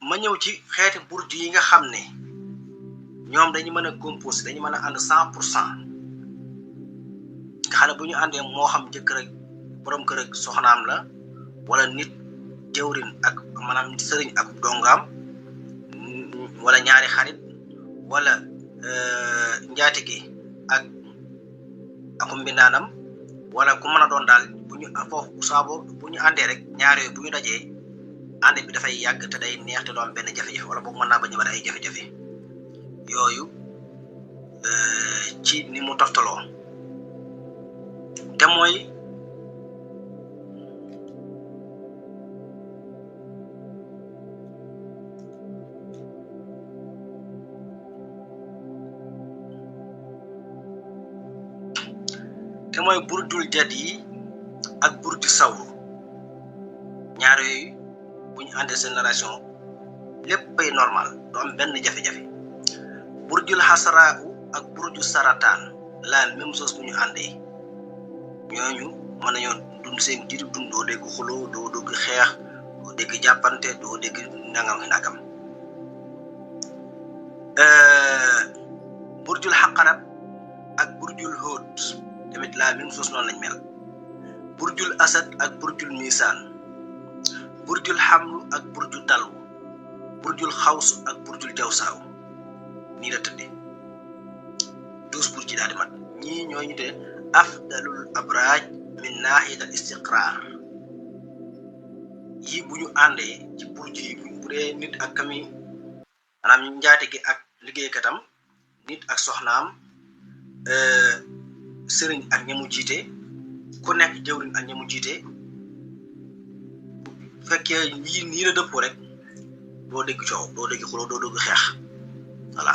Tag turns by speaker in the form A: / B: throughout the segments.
A: ma ñëw ci xeeti burju yi nga xam ne ñoom dañu mën a composé dañu mën a ànd 100% nga xam ne bu ñu àndee moo xam jëkkër ak borom kër ak soxnaam la wala nit jëwrin ak maanaam sëriñ ak dongaam wala ñaari xarit wala njaatige ak mbindaanam wala ku mën a doon daal bu ñu foofu saabo bu ñu àndee rek ñaar yooyu bu ñu dajee ànd bi dafay yàgg te day neex te doo am benn jafe-jafe wala boog mën naa bañ a bari ay jafe-jafe yooyu ci ni mu toftaloo te mooy burjul jad yi ak burju sawru ñaar yooyu bu ñu àndee génération léppay normal du am benn jafe-jafe burjul xasaraaku ak burju sarataan la même chose bu ñu àndee ñooñu mën nañoo dund seen jiitu dund doo dégg xuloo doo dégg xeex doo dégg jàppante doo dégg nangam burjul xaqarab ak burjul hóot tamit la même chose noonu lañ mel burjul asad ak burjul misaan burjul xamlu ak burjul dalwu burjul xawsu ak burjul jawsaaw nii la tëdde 12 burji daal di mat ñii ñooñu te afdalul abraaj min naaxiyat al istiqraar yii bu ñu àndee ci burji yi bu dee nit ak kami maanaam njaatige ak liggéeykatam nit ak soxnaam sëriñ ak ñamu jiite ku nekk jëwriñ ak ñamu jiite bu fekkee yii nii la dëppoo rek doo dégg coow doo dégg xuloo doo dégg xeex voilà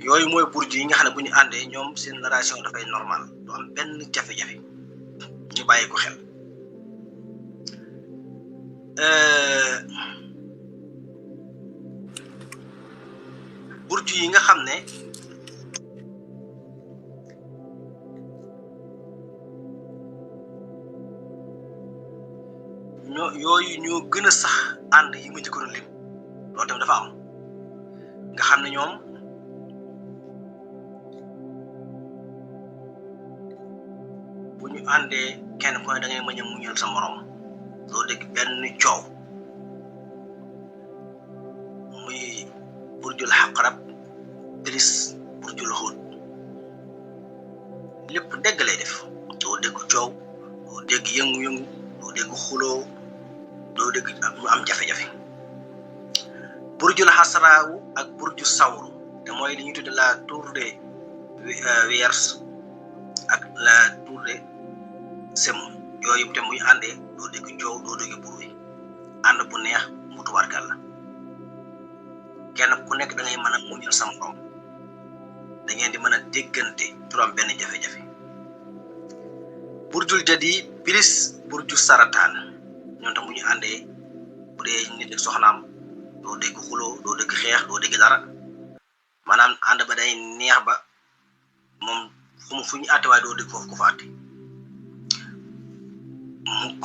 A: yooyu mooy burju yi nga xam ne bu ñu àndee ñoom seen relation dafay normal du am benn jafe-jafe ñu bàyyi ko xel burju yi nga xam ne yooyu ñoo gën a sax ànd yi ma njëkkoon lim loolu tamit dafa am nga xam ne ñoom bu ñu àndee kenn ku ne da ngay mën a muñal sa morom doo dégg benn coow muy burjul xaqarab plus burjul xóot lépp dégg lay def doo dégg coow doo dégg yëngu-yëngu doo dégg xuloo doo dégg mu am jafe-jafe burjul xasraawu ak burju sawru te mooy li ñuy tudde la tour de Vierge ak la tour de Sémon yooyu te muy àndee doo dégg coow doo dégg bruit ànd bu neex mu tubarkal la kenn ku nekk da ngay mën a muñal sa morom da ngeen di mën a déggante du am benn jafe-jafe burjul jadi plus burju sarataan ñoom tam bu ñu àndee bu dee nit ak soxnaam doo dégg xuloo doo dégg xeex doo dégg dara maanaam ànd ba day neex ba moom fu ñu àtte waaye doo dégg foofu ko fa àtte mukk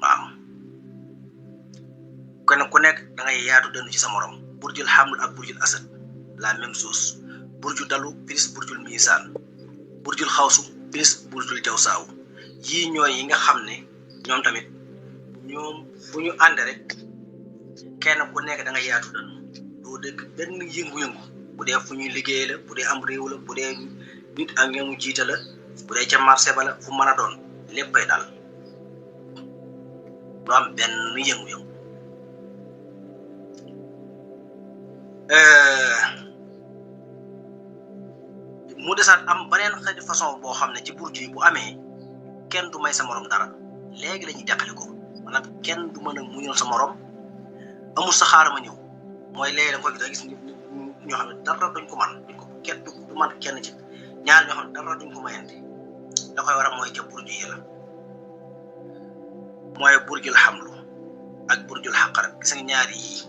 A: waaw kenn ku nekk da ngay yaatu dënn ci sa morom burjul xaml ak burjul asad la même chose burju dalu plus burjul misaan burjul xawsu plus burjul jawsaaw yii ñooy yi nga xam ne ñoom tamit ñoom fu ñu ànd rek kenn ku nekk da nga yaatu dënn doo dégg benn yëngu-yëngu bu dee fu ñuy liggéey la bu dee am réew la bu dee nit ak ñamu jiite la bu dee ca marché ba la fu mën a doon léppay daal du am benn yëngu-yëngu mu desaat am beneen xeeti façon boo xam ne ci burju yi bu amee kenn du may sa morom dara léegi la ñuy jàqali ko maanaam kenn du mën a muñal sa morom amul sa xaaral ma ñëw mooy léegi da nga koy gis ñoo xam ne dara duñ ko man duñ ko kenn du man kenn ci ñaar ñoo xam ne dara duñ ko mayante da koy war a mooy ca burju yi la mooy burjul xamlu ak burjul xaqarab gis nga ñaari yii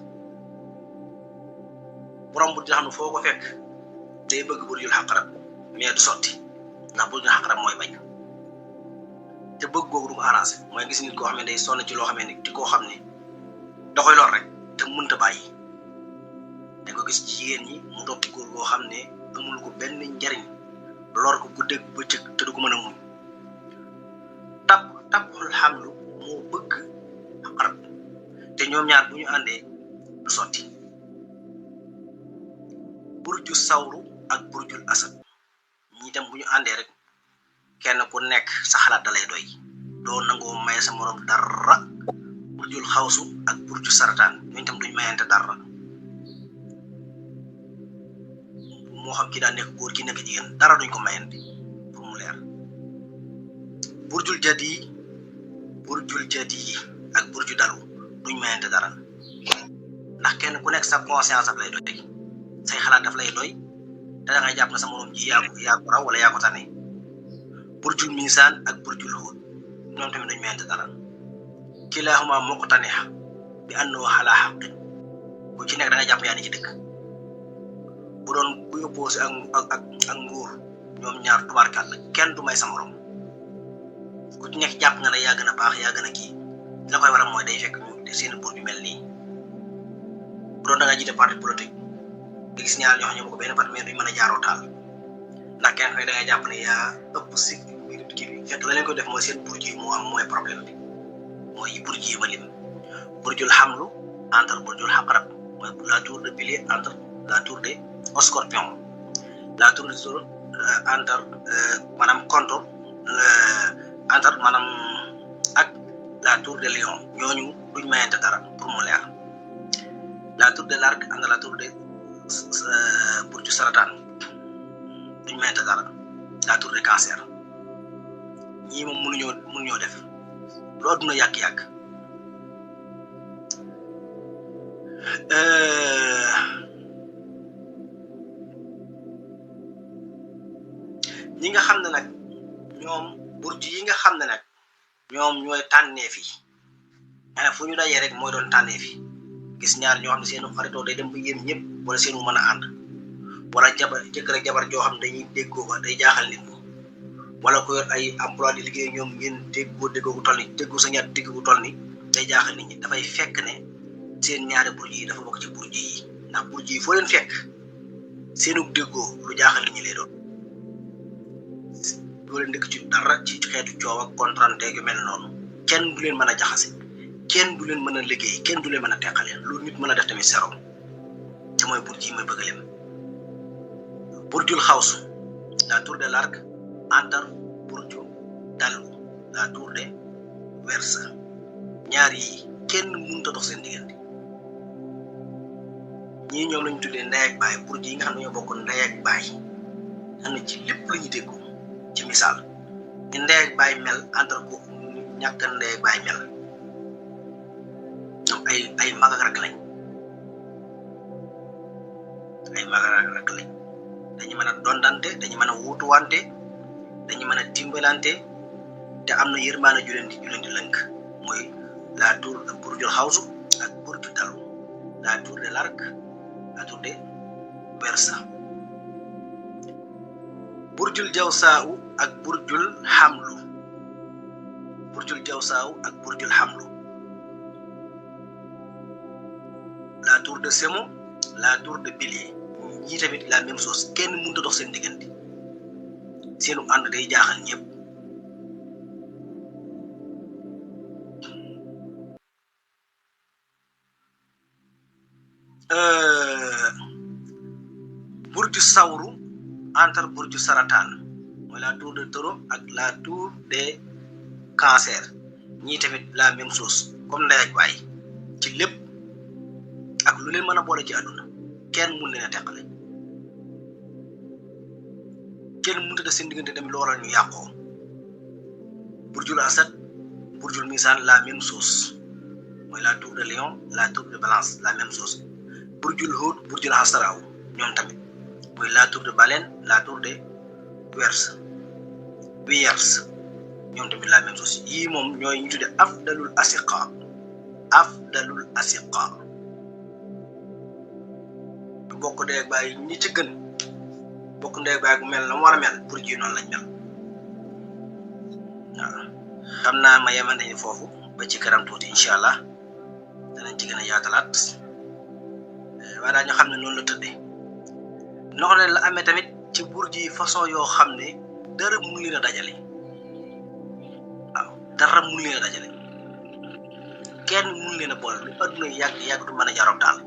A: borom burjul xamlu foo ko fekk day bëgg burjul xaqarab mais du sotti ndax burjul xaqarab mooy bañ te bëgg googu du ko arrangé mooy gis nit koo xam ne day sonn ci loo xam ne ci koo xam ne da koy lor rek te mënta bàyyi da ko gis ci jigéen ñi mu topp góor goo xam ne amul ko benn njariñ lor ko guddeeg bëccëg te du ko mën a muñ tappul xamlu moo bëgg xarab te ñoom ñaar bu ñu àndee du sotti burju sawru ak burjul asad ñi tam bu ñu àndee rek kenn ku nekk sa xalaat da lay doy doo nangoo maye sa morom dara burjul xawsu ak burju sarataan ñooñu tam duñ mayante dara moo xam ki daa nekk góor ki nekk jigéen dara duñ ko mayante pour mu leer burjul jadi ak burju dalu duñ mayante dara ndax kenn ku nekk sa conscience daf lay doy say xalaat daf lay doy te da ngay jàpp na sa morom ji yaa ko raw wala yaa ko tane burjul misaan ak burjul huut ñoom tamit duñ mayante dara kilaaxuma muqtani'a bi annahu ala haqqin ku ci nekk da nga jàpp yaa ni ci dëkk bu doon bu opposé ak nguur ñoom ñaar tubaarkat la kenn du may sa morom ku ci nekk jàpp nga ne yaa gën a baax yaa gën a kii la koy waral mooy day fekk ñu seen buur bi mel nii bu doon da nga jiite parti politique nga gis ñaar ñoo xam ne ñoo ko benn parti mais duñ mën a jaaroo taal ndax kenn koy da nga jàpp ne yaa ëpp si biir kii bi fekk la leen ko def mooy seen buur ji moo am mooy problème bi mooy buur ji ma lim burjul xamlu entre burjul xaqarab mooy la tour de pilier entre la tour de scorpion la tour de sol entre maanaam contre entre maanaam ak la tour de lion ñooñu duñ mayante dara pour mu leer la tour de l'arc and la tour de burju saratan duñ mayante dara la tour de cancer ñii moom mënuñoo def lu àdduna yàgg-yàgg ñi nga xam ne nag ñoom burju yi nga xam ne nag ñoom ñooy tànneef yi maanaam fu ñu dajee rek mooy doon tànneef yi gis ñaar ñoo xam ne seenu xaritoo day dem ba yéem ñëpp wala seenu mën a ànd wala jëkkër ak jabar joo xam ne dañuy déggoo ba day jaaxal nit ñi wala ko yor ay emploi di liggéey ñoom ngeen déggoo gu toll ni déggoo sa ñaar dégg gu toll ni day jaaxal nit ñi dafay fekk ne seen ñaari burju yi dafa bokk ci burju yi ndax burju yi foo leen fekk seenu déggoo lu jaaxal nit ñi lay doon doo leen dëkk ci dara ci xeetu coow ak contrainte yu mel noonu kenn du leen mën a jaxase kenn du leen mën a liggéey kenn du leen mën a teqaleen lu nit mën a def tamit zéro te mooy burju yi mooy bëgg leen burjul xawsu la tour de l'arc entre burju dalu la tour de versa ñaar yi kenn mënut a dox seen diggante ñii ñoom lañu tuddee ndey ak baay burju yi nga xam ne ñoo bokk ndey ak baay xam ne ci lépp la ñu déggoo ci misaal ni ndey ak baay mel entre ko ñàkk ndey ak baay mel ñoom ay mag ak rakk lañ dañu mën a dondante dañu mën a wuutuwante dañu mën a dimbalante te am na yërmaana ju leen di lënk mooy la tour de burjul xawsu ak burju dalu la tour de l'arc la tour de versa burjul jawsaaw ak burjul xamlu la tour de semo la tour de pilier ñii tamit la même chose kenn mënut a dox seen diggante seenu ànd day jaaxal ñëpp burju sawru entre burju saratan mooy la tour de taureau ak la tour de cancer ñii tamit la même chose comme ndey ak baay ci lépp ak lu leen mën a boole ci àdduna kenn mun leen a teqale kenn mënut a def seen diggante dem lu waral ñu yàqoo burjul asad burjul misaan la même chose mooy la tour de lion la tour de balance la même chose burjul huut burjul hasaraw ñoom tamit mooy la tour de baleine la tour de Vierge ñoom tamit la même chose yii moom ñooy ñu tudde afdalul asiqa bokk ndey ak baay ñi ci gën bokk ndey ak baay gu mel na mu war a mel burju yi noonu lañ mel waaw xam naa ma yemante ni foofu ba ci kanam tuuti incha allah danañ ci gën a yaatalaat waaye daal ñu xam ne noonu la tëddee noonu la amee tamit ci burj yi façon yoo xam ne dara mun leen a dajale waaw dara mun leen a dajale kenn mun leen a boole lu adduna yàgg du mën a jarob daal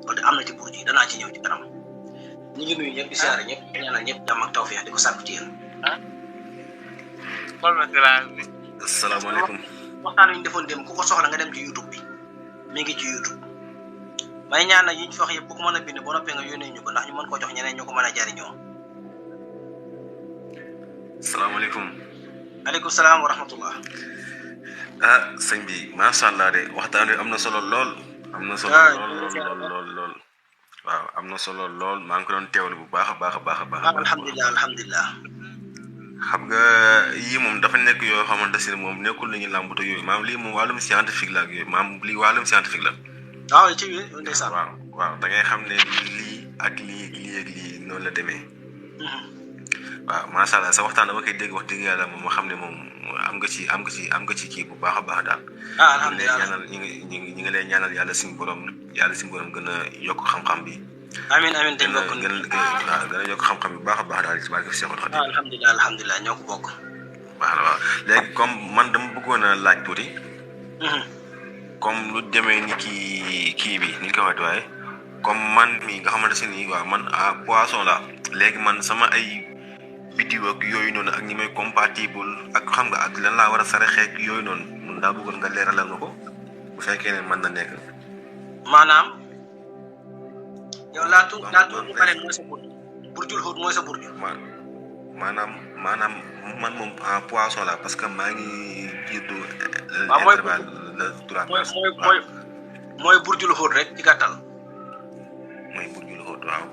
A: loolu de am na ci burj yi danaa ci ñëw ci kanam ñu ngi nuyu ñëpp di siyaare ñëpp ñaanal ñëpp jàmm ak tawfeex di ko sàkku ci yéen.
B: asalaamaaleykum.
A: waxtaan wi ñu defoon dem ku ko soxla nga dem ci YouTube bi mi ngi ci YouTube may ñaan nag yi ñu fi wax yëpp bu ko mën a bind boo noppee nga yónnee ñu ko ndax ñu mën koo jox ñeneen ñu ko mën a jariñoo.
B: salaamaaleykum.
A: aleykum salaam wa rahmatullah.
B: sëñ bi macha allah de waxtaan wi am na solo lool. am na solo lool. waaw am na solo lool maa ngi ko doon teewlu bu baax a baax a baax a baax.
A: alhamdulilah.
B: xam nga yii moom dafa nekk yoo xamante ne moom nekkul nañu làmbatu yooyu maam lii moom wàllum scientifique la ak yooyu maam lii wàllum scientifique la.
A: waaw ci biir ndeysaan.
B: waaw da ngay xam ne lii ak lii noonu la demee. waaw macha allah sa waxtaan dama koy dégg wax dëgg yàlla moom ma xam ne moom am nga ci kii bu baax a baax daal.
A: alhamdulilah
B: ñi ngi lay ñaanal yàlla suñu borom gën a yokk xam-xam bi.
A: amiin dañ bokk
B: gën a yokk xam-xam bi bu baax a baax daal ci barke Seexul Xadiim.
A: alhamdulilah ñoo ko bokk.
B: waaw léegi comme man dama bëggoon a laaj tuuti. comme lu demee ni kii bi ni ñu ko waxee waaye comme man mi nga xamante ne nii waaw man poisson la léegi man sama ay biddiw ak yooyu noonu ak ñi may compatible ak xam nga ak lan laa war a saraxee ak yooyu noonu mun daa bëggoon nga leeralal ma ko bu fekkee ne mën na nekk.
A: maanaam yow laa tuur bu pare mooy sa burj burjul xóot mooy sa burj.
B: maanaam man moom poisson la parce que maa ngi jiitu.
A: waaw mooy burjul xóot rek ci gàttal.
B: mooy burjul xóot waaw.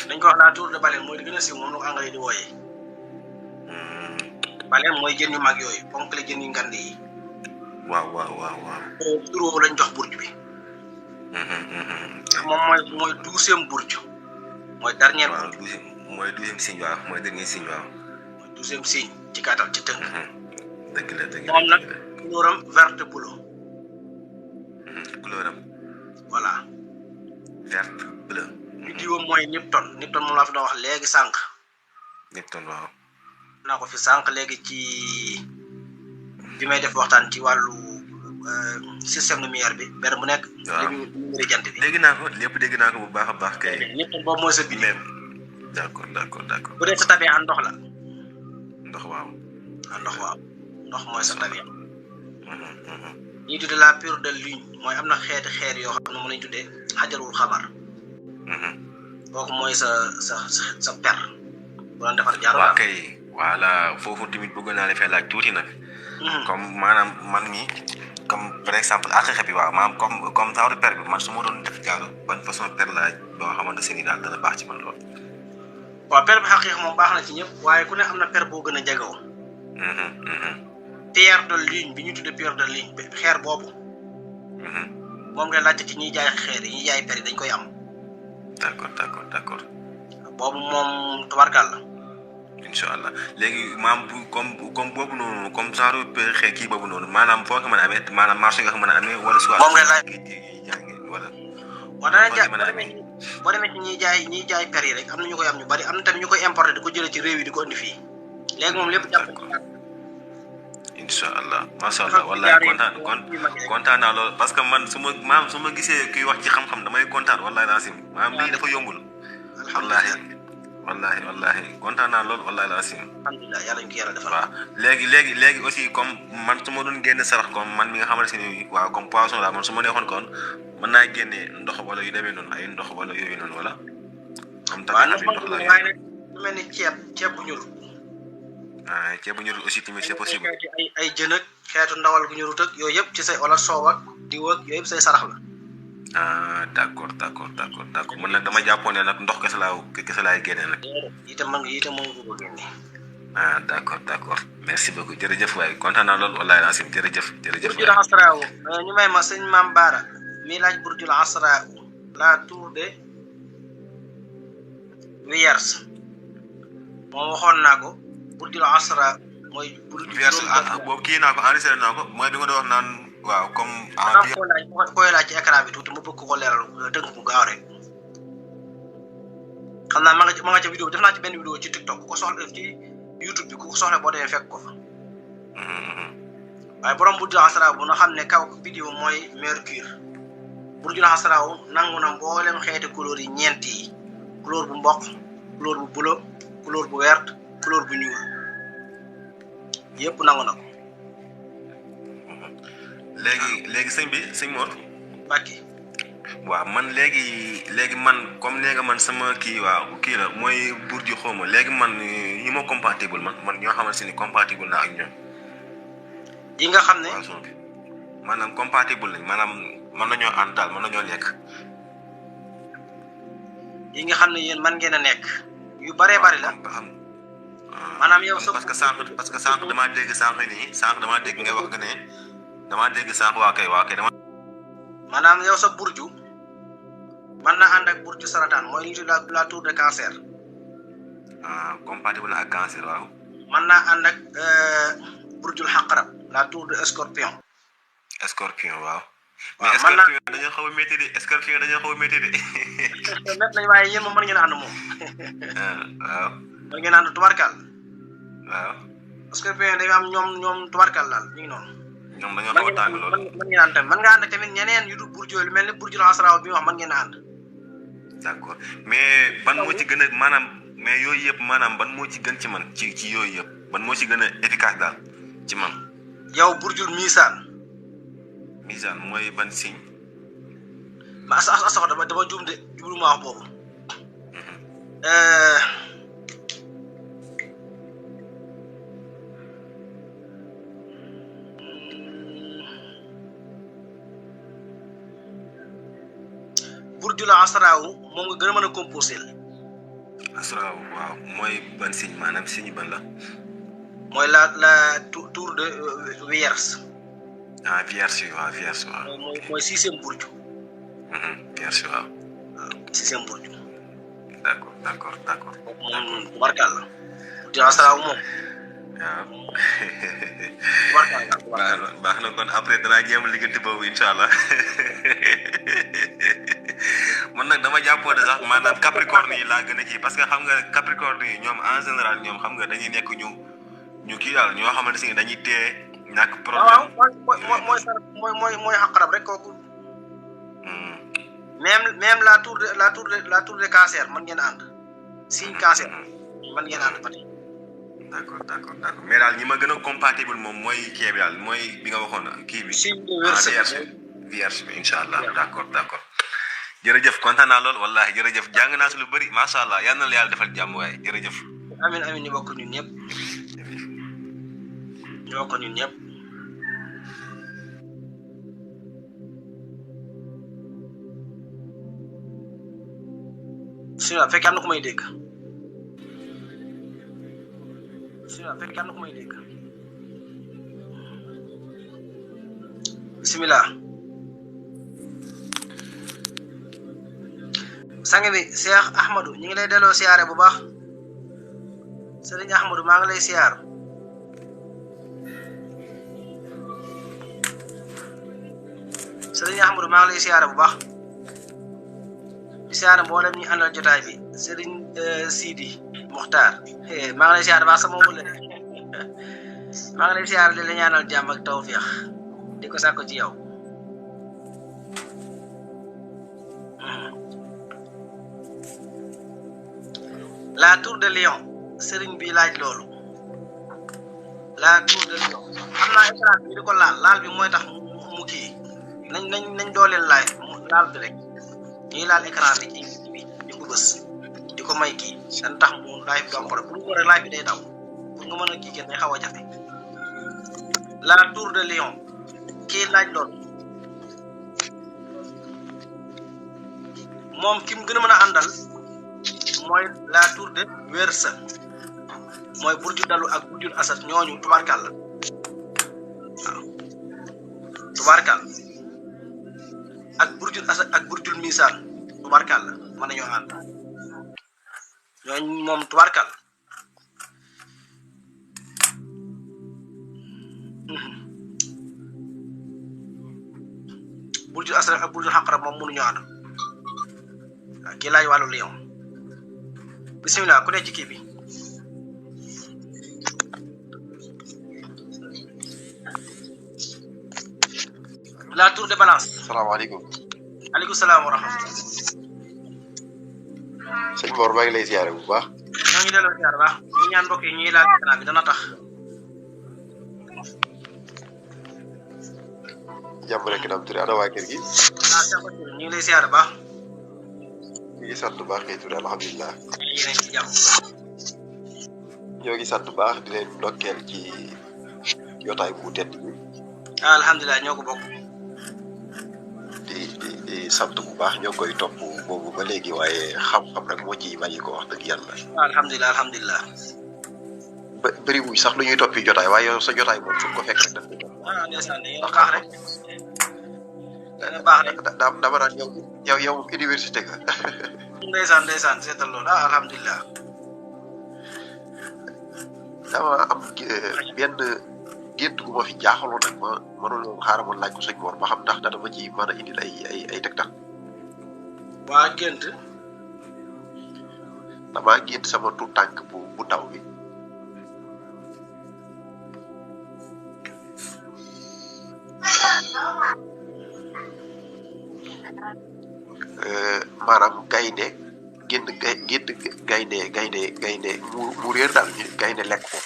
A: dañ ko wax la tour de baleine mooy di gën a siiw moom la ko anglais di wooyee. baleine mooy jën yu mag yooyu ponkle jën yu ngand yi.
B: waaw.
A: tur woowu lañ jox burj bi. moom mooy 12e burj. mooy dernier burj.
B: mooy 12e signe waaw mooy dernier signe waaw.
A: mooy 12e signe ci gàttal ci tënk.
B: dëgg la
A: moom nag couleuram verte bleu.
B: couleuram.
A: voilà.
B: verte bleu.
A: biddiwam mooy Nipton moom laa fi doon wax léegi sànq.
B: Nipton waaw.
A: naa ko fi sànq léegi ci bi may def waxtaan ci wàllu système lumière bi benn bu nekk.
B: waaw
A: li muy jant bi.
B: dégg naa ko lépp dégg naa ko bu baax a baax kay.
A: Nipton boobu mooy sa biddiw.
B: d'accord.
A: bu dee sa tabia ndox la.
B: ndox waaw.
A: ndox mooy sa tabia. ñuy tuddee la pierre de lune mooy am na xeeti xeer yoo xam ne moom lañ tuddee xajarul xamar. kooku mooy sa per. bu doon defar jaar
B: waaw kay voilà foofu tamit bëgg naa la fay laaj tuuti nag. comme maanaam man mi comme par exemple àq bi waaw maanaam comme genre per bi man su ma doon def jaaro ban façon per la boo xamante ne daal dana baax ci man lool.
A: waaw per bi xaqiiq moom baax na ci ñëpp waaye ku ne am na per boo gën a jegoo. pierre de lune bi ñu tuddee pierre de lune xeer boobu. moom ngay laajte ci ñiy jaay xeer yi ñiy jaay per yi dañ koy am.
B: d'accord.
A: boobu moom tubarkal la.
B: incha allah léegi maam bu comme boobu noonu comme genre xeer kii boobu noonu maanaam foo ko mën a amee maanaam marché nga ko mën a amee wala soit.
A: moom ngay laaj
B: wala.
A: waaw dana jaay boo demee ci ñiy jaay per yi rek am na ñu koy am ñu bari am na tamit ñu koy importer di ko jëlee ci réew yi di ko indi fii léegi moom lépp jàpp
B: incha allah macha allah wallahi kontaan naa loolu parce que man su ma gisee kuy wax ci xam-xam damay kontaan wallahi laasim maanaam lii dafa yombul. wallahi kontaan naa loolu wallahi laasim.
A: alhamdulilah yàlla ñu ko yàlla defal.
B: waaw léegi aussi comme man su ma doon génne sarax comme man mi nga xamante ne waaw comme poisson la man su ma neexoon kon mën naa génne ndox wala yu demee noonu ay ndox wala yooyu noonu wala. am tamit ndox la
A: waaye nag lu mel ni ceeb bu ñuul.
B: ceeb bu ñorul aussi tamit c'est possible.
A: ay jën ak xeetu ndawal gu ñorut ak yooyu yëpp ci say wala soow ak diw ak yooyu yëpp say sarax la.
B: d'accord man nag dama jàppoon ne nag ndox kese laay génne nag.
A: itam mën nga ko génne.
B: d'accord merci beaucoup jërëjëf waaye kontaan naa lool wallahi Nassim jërëjëf.
A: Burjul Asraaw ñu may ma sëñ Maam Baara mi laaj Burjul Asraaw la tour de Vierge moom waxoon naa ko. Burjul Asraaw mooy burju
B: vierge boobu kii naa ko enregistré naa ko mooy bi nga doon wax naan waaw comme
A: koy laaj ci écran bi tuuti ma bëgg ko leeral tënk bu gaaw rek xam naa ma nga ca vidéo def naa ci benn vidéo ci TikTok ku ko soxla ci YouTube bi ku ko soxla boo demee fekk ko fa waaye borom burju asra bu na xam ne kaw vidéo mooy mercure burju asra nangu na mboolem xeeti couleur yi ñeent yi couleur bu mboq couleur bu bleu couleur bu vert couleur bu ñuul yëpp nangu na ko
B: léegi sëñ Mor
A: Mbacke
B: waaw man léegi man comme nee nga man sama kii waaw kii la mooy burju xawma léegi man yi ma compatible man ñoo xamante ni compatible naa ak ñoom
A: yi nga xam ne
B: maanaam compatible lañ maanaam mën nañoo ànd daal mën nañoo nekk
A: yi nga xam ne yéen man ngeen a nekk yu baree bari la maanaam yow
B: parce que sànq damaa dégg damaa dégg ngay wax nga ne damaa dégg sànq waa kay dama
A: maanaam yow sa burju mën na ànd ak burju sarataan mooy li ñu tudd la tour de cancer
B: compatible ak cancer waaw
A: mën naa ànd ak burjul xaqarab la tour de scorpion
B: waaw mais scorpion dañoo xaw a métti de
A: met nañ waaye yéen moom mën ngeen a ànd moom
B: waaw
A: mën ngeen a ànd tubarkal
B: waaw
A: scorpion dañu am ñoom tubarkal daal ñu ngi noonu
B: ñoom dañoo xaw a tàng loolu
A: mën ngeen a ànd tamit mën nga ànd tamit ñeneen yu dul burju lu mel ni burjul asra bi wax mën ngeen a ànd
B: d'accord mais ban moo ci gën a maanaam mais yooyu yëpp maanaam ban moo ci gën ci man ci yooyu yëpp ban moo ci gën a efficace daal ci man
A: yow burjul misaan
B: mooy ban signe
A: ma asax dama juum de jublu ma wax boobu burjul asraaw moom nga gën a mën a composé
B: asraaw waaw mooy ban signe maanaam signe ban la
A: mooy la tour de Vierge
B: Vierge waaw
A: mooy sixième burju
B: Vierge waaw
A: sixième burju
B: d'accord
A: moom tubarkal la burjul asraaw moom
B: waaw baax na kon après danaa jéem a liggéeyante boobu incha allah man nag dama jàppoo de sax maanaam capricorne yi laa gën a kii parce que xam nga capricorne yi ñoom en général ñoom xam nga dañuy nekk ñu kii daal ñoo xamante ne dañuy téye ñàkk problème.
A: mooy xaqarab rek kooku. même la tour de cancer mën ngeen ànd. signe cancer mën ngeen ànd ba tey.
B: d'accord mais daal ñi ma gën a compatible moom mooy kii bi daal mooy bi nga waxoon kii bi.
A: signe de
B: vierge bi incha allah d'accord. jërëjëf kontaan naa lool wallahi jërëjëf jàng naa si lu bëri macha allah yal na la yàlla defal jàmm waaye jërëjëf.
A: amiin ñu bokk ñun ñëpp. bisimilah fekk am na ku may dégg. bisimilah. sang bi Cheikh Ahmadou ñu ngi lay delloo siyaare bu baax Serigne Ahmadou maa ngi lay siyaar bu baax di siyaare mboolem ñu àndal jotaay bi Serigne Sidi Mokhtar maa ngi lay siyaare baax sama wëlle maa ngi lay siyaare li la ñaanal jàmm ak tawfiix di ko sàkko ci yow la tour de Lion Serigne bi laaj loolu la tour de Lion xam naa écran bi di ko laal bi mooy tax mu kii nañ dooleel laal bi rek ñuy laal écran bi ci bi di ko bës di ko may kii dan tax mu live bi am problème bu ko rek live bi day daw pour nga mën a kii kenn day xaw a jafe la tour de Lion kii laaj loolu moom ki mu gën a mën a àndal mooy la tour de Vierge mooy burju dalu ak burjul asad ñooñu tubarkal la waaw tubarkal ak burjul asad ak burjul misaan tubarkal la mën nañoo ànd ñooñu moom tubarkal burjul asra ak burjul xaqara moom mënuñu ànd kii laaj wàllu lion bismillah ku ne ci kii bi la tour de balance
C: salaamaaleykum
A: aleykum salaam wa rahmatullah
C: sëñ Mor maa ngi lay ziare bu baax
A: ñoo ngi delloo ziar baax ñu ñaan mbokk yi ñuy laaj canal bi dana tax
C: jàmm rek nam Touré ana waa kër gi
A: ñu ngi lay ziar baax
C: ñu ngi sant baax kay Touré alhamdulilah
A: yéen ci jàmm
C: ñoo ngi sant baax di leen ndokkeel ci jotaay bu tedd bi
A: alhamdulilah ñoo ko bokk
C: di sant bu baax ñoo koy topp boobu ba léegi waaye xam-xam rek moo ci bàyyi ko wax dëgg yàlla
A: alhamdulilah alhamdulilah
C: bëri wuñ sax lu ñuy toppi jotaay waaye yow sa jotaay moom fu ko fekk rek daf koy topp
A: ndeysaan yéen baax rek dana baax rek
C: dama naan yow université nga
A: ndeysaan seetal loolu alhamdulilah
C: dama am benn gént gu ma fi jaaxaloon nag ma mënoon xaaral ma laaj ko sëñ Mor ba xam ndax dana ma ci mën a indil ay tegtal
A: waa gént
C: damaa gént sama tuut tànk bu ndaw bi maanaam gaynde gént gaynde mu réer daal gaynde lekk ko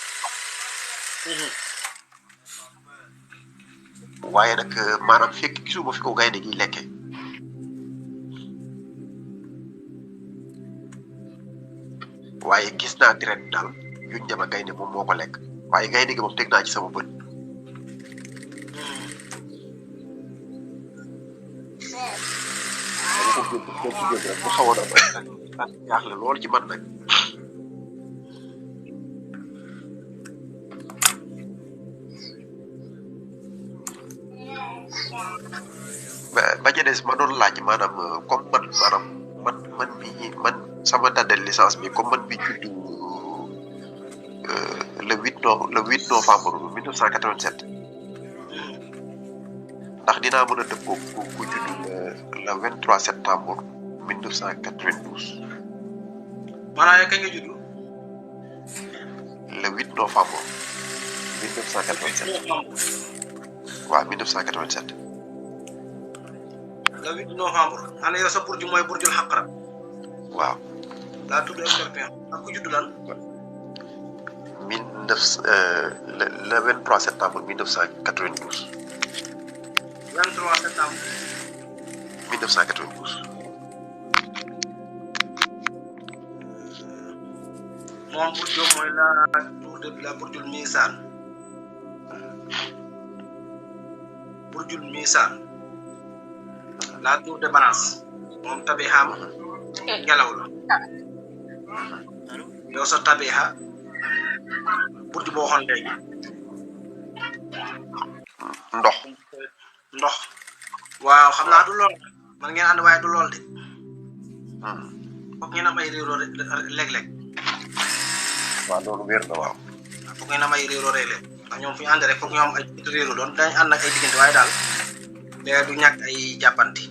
C: waaye nag maanaam fekk gisuma fi ko gaynde gi lekke waaye gis naa deret daal yuñ dema gaynde moom moo ko lekk waaye gaynde gi moom teg naa ci sama bët bu xawoon am ak jaaxle lool ci man nag ba ca des ma doon laaj maanaam comme man sama date de licence bi comme man bi juddu le 8 novembre 1987 ndax dinaa mën a dëppoo ku juddu le 23 septembre 1992
A: maanaam kañ nga juddu
C: le 8 novembre 1987 waaw 1987
A: le 8 novembre ana yow sa burju mooy burjul xaqara
C: waaw
A: laa tudd scorpion ak ku juddu lan
C: le 23 septembre 1992
A: 23 septembre
C: 1992
A: moom burju mooy la tour de la burjul misaan la tour de balance moom tabihaam ngelaw la yow sa tabiha burju boo waxoon léegi ndox waaw xam naa du lool man ngeen ànd waaye du lool de foog ngeen am ay réeroo léeg-léeg
C: waaw loolu wér na waaw
A: foog ngeen am ay réeroo léeg-léeg ndax ñoom fu ñu ànd rek foog ñu am ay réeroo doon dañ ànd ak ay diggante waaye daal léegi du ñàkk ay jàppanti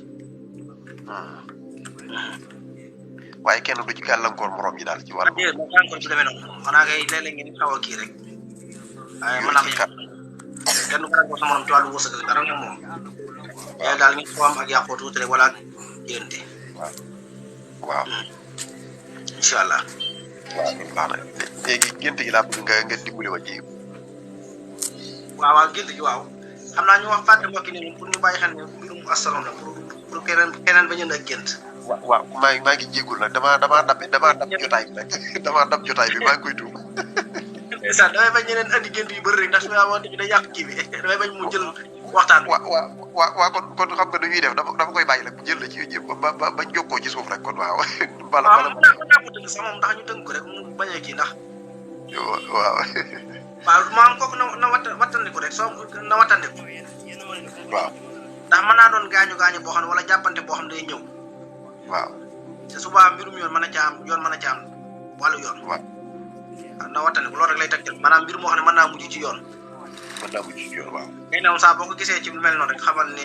C: waaye kenn du ci gàllankoor morom yi daal ci wàllu
A: gàllankoor bu demee noonu xanaa kay léeg-léeg ngeen xaw a kii rek waaye mën naa ko kenn gàllankoor sa morom ci wàllu wërsëg ak dara moom waaye daal ñu ko am ak yàqoo tuuti rek wala génte
C: waaw
A: incha allah
C: waaw baax na léegi gént gi laa bëgg nga dimbali ma ci
A: waaw gént gi waaw xam naa ñu wax fàtte mbokki ni pour ñu bàyyi xel ne mbirum astronom la pour keneen ba ñënd ak gént
C: waaw maa ngi jéggul nag damaa dab jotaay bi rek damaa dab jotaay bi maa ngi koy tuub
A: ndeysaan damay bañ ñeneen andi gént yu bëri rek ndax su ma wax day yàq kii bi damay bañ mu jël waxtaan
C: waaw kon xam nga nu ñuy def dama koy bàyyi rek mu jël la ci ba jokkoo ci suuf rek kon waaw bala
A: mën naa ko tënk sax moom ndax ñu tënk ko rek mu bañ a kii ndax
C: waaw
A: maam kooku na wattandiku rek na wattandiku
C: waaw
A: ndax mën naa doon gaañu boo xam ne wala jàppante boo xam ne day ñëw
C: waaw
A: te suba mbirum yoon mën a ca am wàllu yoon
C: waaw
A: na wattandiku loolu rek lay tegtal maanaam mbir moo xam ne mën naa mujj ci yoon
C: mën naa mujj ci yoon waaw.
A: ngay ne saa boo ko gisee ci lu mel noonu rek xamal ne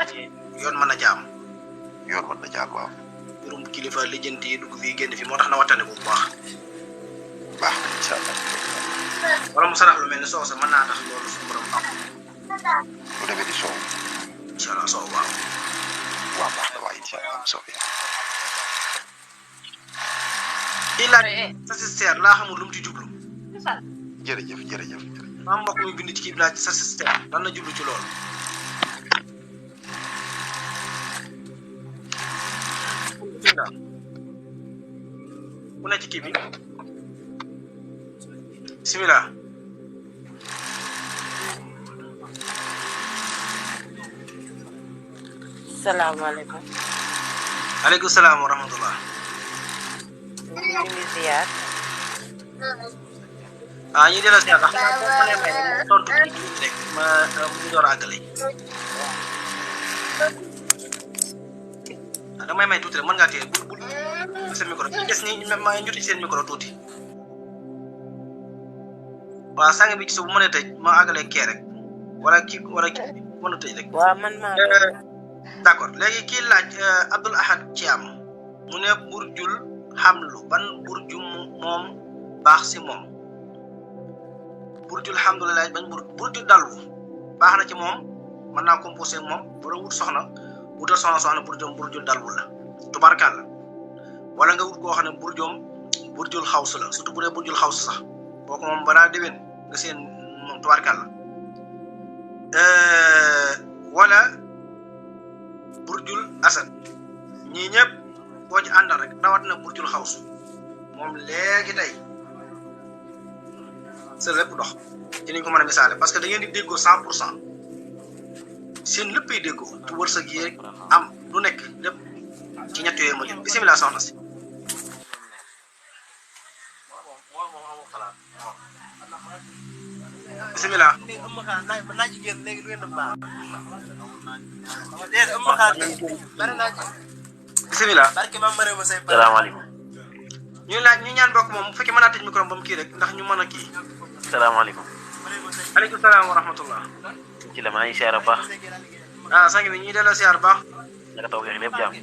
A: yoon mën na jaam.
C: yoon mën na jaam waaw.
A: mbirum kilifa lijjanti yi dugg fii génn fi moo tax na wattane bu baax.
C: baax na incha allah.
A: wala mu sarax lu mel ni soow sa mën naa tax loolu suñu borom am.
C: bu demee di soow.
A: incha allah soow waaw.
C: waaw baax na waaye incha allah am soow yàlla.
A: kii laaj sa sister laa xamul lu mu ci jublu.
C: jërëjëf.
A: maa mbokk mi bind ci kii bi laaj sa sister lan la jublu ci loolu. ku ne ci kii bi bismillah.
D: salaamaaleykum.
A: aleykum salaam wa rahmatullah.
D: ñu ngi ziar.
A: ñu delloo si yàlla xam naa ma may tontu rek ma mu door a àggale. damay may tuuti rek mën ngaa téye bul seen micro bi des ni ma njuti seen micro tuuti. waaw sang bi ci suuf bu mënee tëj ma àggale kee rek wala kii mën a tëj rek.
D: waaw man maa
A: d'accord léegi kii laaj Abdul Ahad Thiam mu ne burjul xamlu ban burju moom baax si moom. burjul alhamdulilah bañ burju dalwu baax na ci moom mën naa composé moom bu la wut soxna wutal soxna burjul dalwu la tubarkàlla wala nga wut koo xam ne burjul xaws la surtout bu dee burjul xaws sax kooku moom balaa déwén nga seen moom tubarkàlla wala burjul asad ñii ñëpp boo ci àndal rek rawat na burjul xaws moom léegi tey sa lépp dox ci niñ ko mën a misaale parce que da ngeen di déggoo 100% seen léppay déggoo ci wërsëg yi rek am lu nekk lépp ci ñett yooyu ma lim bisimilah soxna si. bisimilah. bisimilah.
E: salaamaaleykum.
A: ñu ñaan bokk moom bu fekkee mën naa tëj micro ba mu kii rek ndax ñu mën a kii.
E: salaamaaleykum.
A: aleykum salaam wa rahmatullah.
E: ci la maa ngi siyaar baax.
A: sang bi ñuy delloo siyaar baax.
E: naka taw feex lépp jàmm.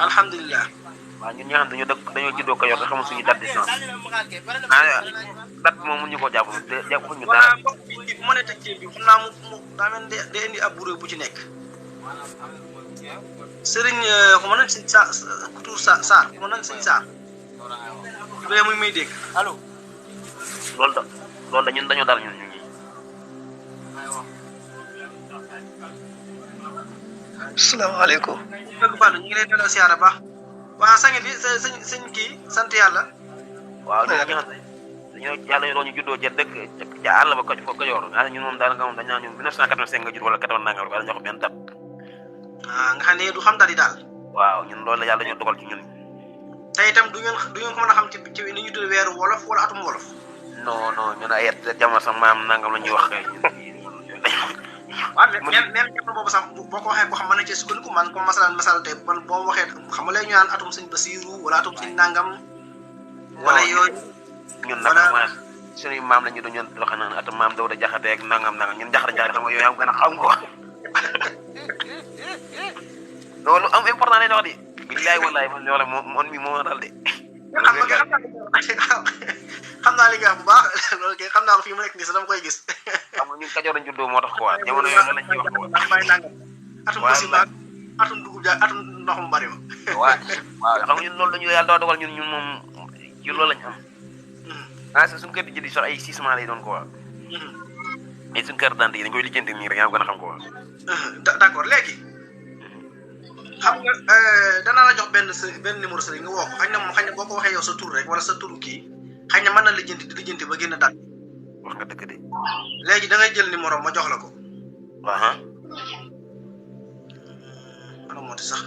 A: alhamdulilah.
E: waaw ñun ñi nga xam dañoo juddoo ko yor te xamul suñu date de naissance. date moom mun ñu koo jàpp ñu dara.
A: voilà mbokk bi bu mënee tëj kii bi xam naa mu daa mel ne day indi ab bureau bu ci nekk. Serigne ku ma nañ sëñ Tour Sarr ku ma nañ sëñ Sarr. bu dee muy dégg allo.
E: loolu da ñun dañoo dal ñun ñu ngi.
C: asalaamaaleykum.
A: dëgg Fallou ñu ngi lay delloo siyaara baax. waaw sang bi sëñ kii sant yàlla.
E: waaw ñun ñoo yàlla ñu juddoo ca dëkk ca àll ba ko yor ñun moom daanaka moom dañ naan ñun 1985 nga judd wala 80 nangam wala ñoo ko benn date.
A: nga xam ne du xam dal yi daal.
E: waaw ñun loolu la yàlla ñoo dogal ci ñun.
A: te itam du ngeen ko mën a xam ci ni ñu tudd weeru wolof wala atum wolof.
E: non ñun ay jamono sax maam nangam la ñuy wax.
A: waaw même jamono boobu sax boo ko waxee ko xam mën na cee sukkandiku man comme masal tey man boo waxee xam nga léegi ñu naan atum sëñ Basiiru wala atum sëñ nangam. wala yooyu.
E: ñun nag mooy suñuy maam la ñu doon wax naan atum maam Dawda Jaxate ak nangam ñun jaxate xam nga yooyu am gën a xam ko. loolu am important lay wax de. billaay wallaay man loola moom mi moo dal de.
A: xam naa li nga wax bu baax loolu kay xam naa ko fii mu nekk nii sax dama koy gis.
E: xam nga ñun Kajoor lañ juddoo moo tax quoi jamono yooyu la ñuy wax quoi.
A: atum basi ba atum dugub ja atum ndox mu bari ma.
E: waaw xam nga ñun loolu dañu yàlla dogal ñun moom ci loolu lañ am. suñu kër di jëndi sax ay 6 mois lay doon quoi. mais suñu kër dante yi dañ koy lijjanti nii rek yaa gën a xam quoi.
A: d'accord léegi. xam nga danaa la jox benn numéro sëriñ nga woo ko xañ na boo ko waxee yow sa tur rek wala sa turu kii xañ na mën na lijjanti ba génn date.
E: wax nga dëgg de.
A: léegi da ngay jël numéro ma jox la ko.
E: waaw.
A: ana moo ti sax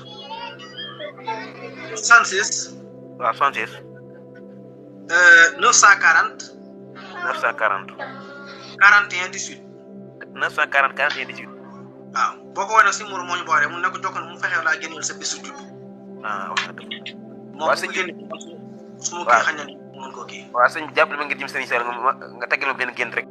A: 66.
E: waaw 66.
A: 940.
E: 940.
A: 41 18.
E: 940 41 18.
A: waaw boo ko wane si numéro moo ñu boole mu ne ko jokkoon mu fexe laa génneel sa bisu judd.
E: wax nga dëgg.
A: moom su génne su ma kii xañ na mën koo kii.
E: waaw sëñ bi jàppale ma ngir jëm sëñ Sall nga tegal ma benn gént rek